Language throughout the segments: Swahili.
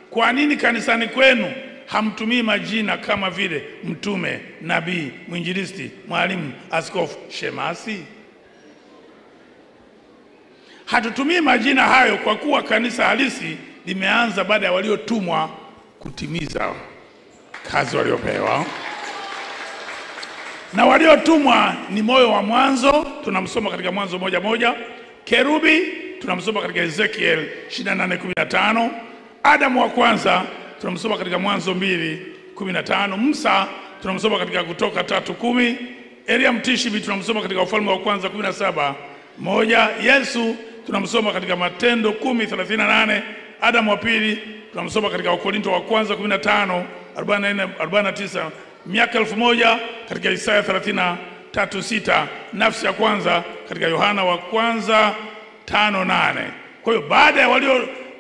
Kwa nini kanisani kwenu hamtumii majina kama vile mtume, nabii, mwinjilisti, mwalimu, askofu, shemasi? Hatutumii majina hayo kwa kuwa kanisa halisi limeanza baada ya waliotumwa kutimiza kazi waliopewa. Na waliotumwa ni moyo wa mwanzo, tunamsoma katika Mwanzo 1:1. Kerubi tunamsoma katika Ezekiel 28:15. Adamu wa kwanza tunamsoma katika Mwanzo 2:15. Musa tunamsoma katika Kutoka 3:10. Elia Mtishibi tunamsoma katika Wafalme wa kwanza 17:1. Yesu tunamsoma katika Matendo 10:38. Adamu wa pili tunamsoma katika Wakorinto wa kwanza 15:44-49. Miaka 1000 katika Isaya 33:6. Nafsi ya kwanza katika Yohana wa kwanza 5:8. Kwa hiyo baada ya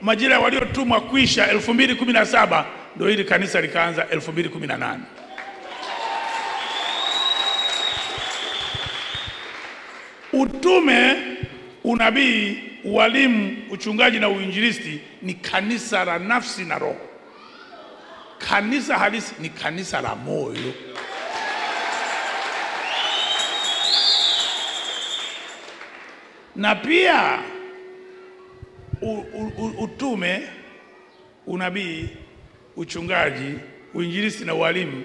majira ya waliotumwa kuisha 2017 ndio hili kanisa likaanza 2018. Utume, unabii, ualimu, uchungaji na uinjilisti ni kanisa la nafsi na roho. Kanisa halisi ni kanisa la moyo. Na pia utume, unabii, uchungaji, uinjilisti na ualimu,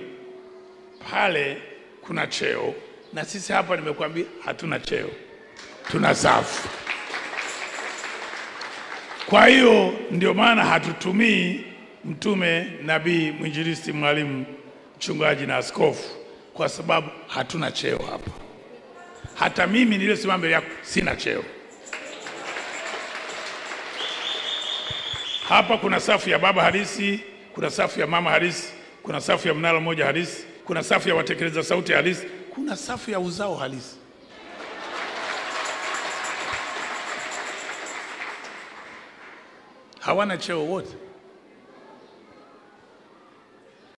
pale kuna cheo, na sisi hapa nimekuambia hatuna cheo, tuna safu. Kwa hiyo ndio maana hatutumii mtume, nabii, mwinjilisti, mwalimu, mchungaji na askofu, kwa sababu hatuna cheo hapa. Hata mimi niliyesimama mbele yako sina cheo. Hapa kuna safu ya baba halisi, kuna safu ya mama halisi, kuna safu ya mnara mmoja halisi, kuna safu ya watekeleza sauti halisi, kuna safu ya uzao halisi. Hawana cheo wote.